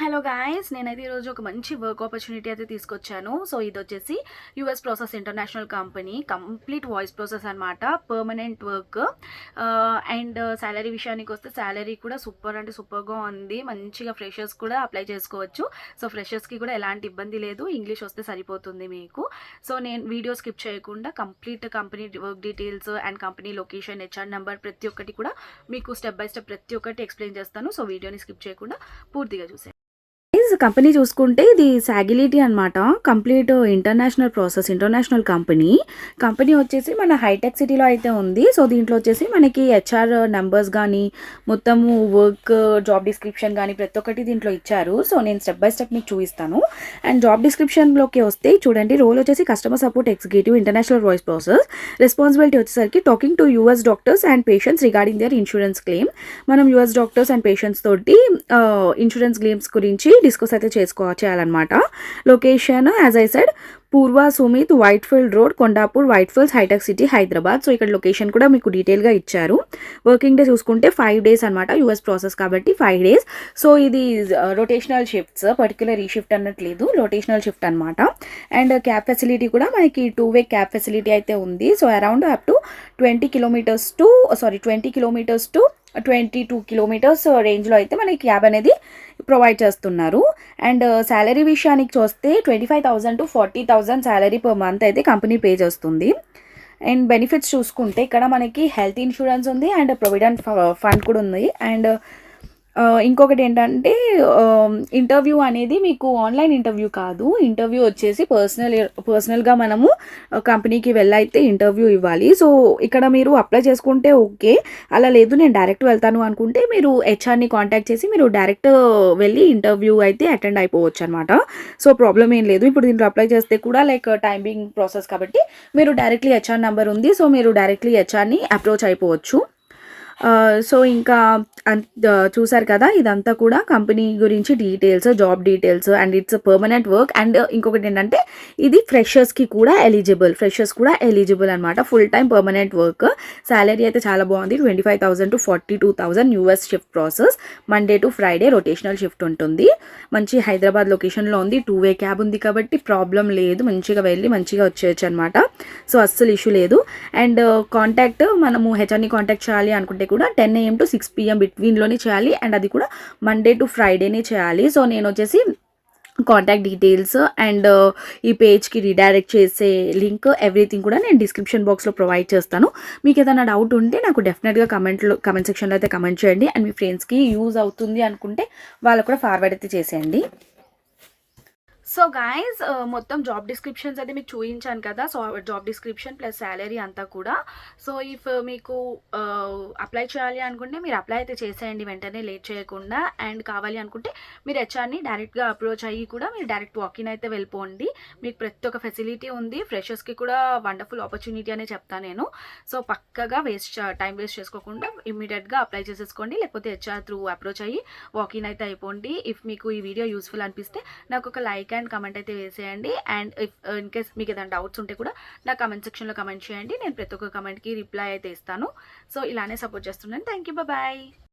Hello guys, నేనైతే ఈరోజు ఒక మంచి వర్క్ ఆపర్చునిటీ అయితే తీసుకొచ్చాను. సో ఇది వచ్చేసి US process international company, complete voice process అనమాట, పర్మనెంట్ వర్క్. అండ్ శాలరీ విషయానికి వస్తే శాలరీ కూడా సూపర్ అంటే సూపర్గా ఉంది. మంచిగా ఫ్రెషర్స్ కూడా అప్లై చేసుకోవచ్చు. సో ఫ్రెషర్స్కి కూడా ఎలాంటి ఇబ్బంది లేదు, ఇంగ్లీష్ వస్తే సరిపోతుంది మీకు. సో నేను వీడియో స్కిప్ చేయకుండా complete company work details and company location, HR number ప్రతి ఒక్కటి కూడా మీకు స్టెప్ బై స్టెప్ ప్రతి ఒక్కటి ఎక్స్ప్లెయిన్ చేస్తాను. సో వీడియోని స్కిప్ చేయకుండా పూర్తిగా చూసేయండి. కంపెనీ చూసుకుంటే ఇది సాగిలిటీ అనమాట, కంప్లీట్ ఇంటర్నేషనల్ కంపెనీ వచ్చేసి మన హైటెక్ సిటీలో అయితే ఉంది. సో దీంట్లో వచ్చేసి మనకి హెచ్ఆర్ నెంబర్స్ కానీ మొత్తము వర్క్ జాబ్ డిస్క్రిప్షన్ కానీ ప్రతి ఒక్కటి దీంట్లో ఇచ్చారు. సో నేను స్టెప్ బై స్టెప్ మీకు చూపిస్తాను. అండ్ జాబ్ డిస్క్రిప్షన్లోకి వస్తే చూడండి, రోల్ వచ్చేసి customer support executive international voice process. Responsibility వచ్చేసరికి talking to US doctors and patients regarding their insurance claim. మనం యూఎస్ డాక్టర్స్ అండ్ పేషెంట్స్ తోటి ఇన్సూరెన్స్ క్లెయిమ్స్ గురించి డిస్కస్ అయితే చేయాలన్నమాట. Location as I said Purva summit Whitefield road, Kondapur, Whitefields, Hitech City, Hyderabad. So ఇక్కడ location కూడా మీకు డీటెయిల్గా ఇచ్చారు. వర్కింగ్ డే చూసుకుంటే 5 days అనమాట, యూఎస్ ప్రాసెస్ కాబట్టి 5 days. సో ఇది రొటేషనల్ షిఫ్ట్స్, పర్టికులర్ ఈ షిఫ్ట్ అన్నట్లేదు, రొటేషనల్ షిఫ్ట్ అనమాట. అండ్ క్యాబ్ ఫెసిలిటీ కూడా మనకి 2-way క్యాబ్ ఫెసిలిటీ అయితే ఉంది. So around up to 20 kilometers to 22 kilometers రేంజ్లో అయితే మనకి క్యాబ్ అనేది ప్రొవైడ్ చేస్తున్నారు. అండ్ శాలరీ విషయానికి చూస్తే 25,000 to 40,000 శాలరీ పర్ మంత్ అయితే కంపెనీ పే చేస్తుంది. అండ్ బెనిఫిట్స్ చూసుకుంటే ఇక్కడ మనకి హెల్త్ ఇన్సూరెన్స్ ఉంది అండ్ ప్రొవిడెంట్ ఫండ్ కూడా ఉంది. అండ్ ఇంకొకటి ఏంటంటే ఇంటర్వ్యూ అనేది మీకు ఆన్లైన్ ఇంటర్వ్యూ కాదు, ఇంటర్వ్యూ వచ్చేసి పర్సనల్గా మనము కంపెనీకి వెళ్ళైతే ఇంటర్వ్యూ ఇవ్వాలి. సో ఇక్కడ మీరు అప్లై చేసుకుంటే ఓకే, అలా లేదు నేను డైరెక్ట్ వెళ్తాను అనుకుంటే మీరు హెచ్ఆర్ని కాంటాక్ట్ చేసి మీరు డైరెక్ట్ వెళ్ళి ఇంటర్వ్యూ అయితే అటెండ్ అయిపోవచ్చు అనమాట. సో ప్రాబ్లం ఏం లేదు. ఇప్పుడు దీంట్లో అప్లై చేస్తే కూడా లైక్ టైమింగ్ ప్రాసెస్ కాబట్టి మీరు డైరెక్ట్లీ హెచ్ఆర్ నెంబర్ ఉంది, సో మీరు డైరెక్ట్లీ హెచ్ఆర్ని అప్రోచ్ అయిపోవచ్చు. సో ఇంకా చూసారు కదా, ఇదంతా కూడా కంపెనీ గురించి details, job details and it's permanent work. And ఇంకొకటి ఏంటంటే ఇది ఫ్రెషర్స్కి కూడా ఎలిజిబుల్ అనమాట, full time permanent work. Salary అయితే చాలా బాగుంది, 25,000 to 42,000 US shift process, Monday to Friday rotational shift ఉంటుంది. మంచి హైదరాబాద్ లొకేషన్లో ఉంది, 2-way క్యాబ్ ఉంది కాబట్టి ప్రాబ్లం లేదు, మంచిగా వెళ్ళి మంచిగా వచ్చేయచ్చు అనమాట. సో అస్సలు ఇష్యూ లేదు. అండ్ కాంటాక్ట్ మనము హెచ్ఆర్ని కాంటాక్ట్ చేయాలి అనుకుంటే కూడా 10 AM to 6 PM బిట్వీన్లోనే చేయాలి. అండ్ అది కూడా మండే టు ఫ్రైడేనే చేయాలి. సో నేను వచ్చేసి కాంటాక్ట్ డీటెయిల్స్ అండ్ ఈ పేజ్కి రీడైరెక్ట్ చేసే లింక్ ఎవ్రీథింగ్ కూడా నేను డిస్క్రిప్షన్ బాక్స్లో ప్రొవైడ్ చేస్తాను. మీకు ఏదైనా డౌట్ ఉంటే నాకు డెఫినెట్గా కమెంట్ సెక్షన్లో అయితే కమెంట్ చేయండి. అండ్ మీ ఫ్రెండ్స్కి యూజ్ అవుతుంది అనుకుంటే వాళ్ళకు కూడా ఫార్వర్డ్ అయితే చేసేయండి. సో గాయస్, మొత్తం జాబ్ డిస్క్రిప్షన్స్ అయితే మీకు చూపించాను కదా. So job description plus salary అంతా కూడా. సో ఇఫ్ మీకు అప్లై చేయాలి అనుకుంటే మీరు అప్లై అయితే చేసేయండి వెంటనే, లేట్ చేయకుండా. అండ్ కావాలి అనుకుంటే మీరు హెచ్ఆర్ని డైరెక్ట్గా అప్రోచ్ అయ్యి కూడా మీరు డైరెక్ట్ వాకిన్ అయితే వెళ్ళిపోండి. మీకు ప్రతి ఒక్క ఫెసిలిటీ ఉంది, ఫ్రెషర్స్కి కూడా వండర్ఫుల్ ఆపర్చునిటీ అనే చెప్తాను నేను. సో పక్కగా టైం వేస్ట్ చేసుకోకుండా ఇమ్మీడియట్గా అప్లై చేసేసుకోండి, లేకపోతే హెచ్ఆర్ త్రూ అప్రోచ్ అయ్యి వాకిన్ అయితే అయిపోండి. ఇఫ్ మీకు ఈ వీడియో యూస్ఫుల్ అనిపిస్తే నాకు ఒక లైక్ అండ్ కమెంట్ అయితే వేసేయండి. అండ్ ఇఫ్ ఇన్ కేస్ మీకు ఏదైనా డౌట్స్ ఉంటే కూడా నా కమెంట్ సెక్షన్లో కమెంట్ చేయండి, నేను ప్రతి ఒక్క కమెంట్కి రిప్లై అయితే ఇస్తాను. సో ఇలానే సపోర్ట్ చేస్తున్నాను. Thank you, bye.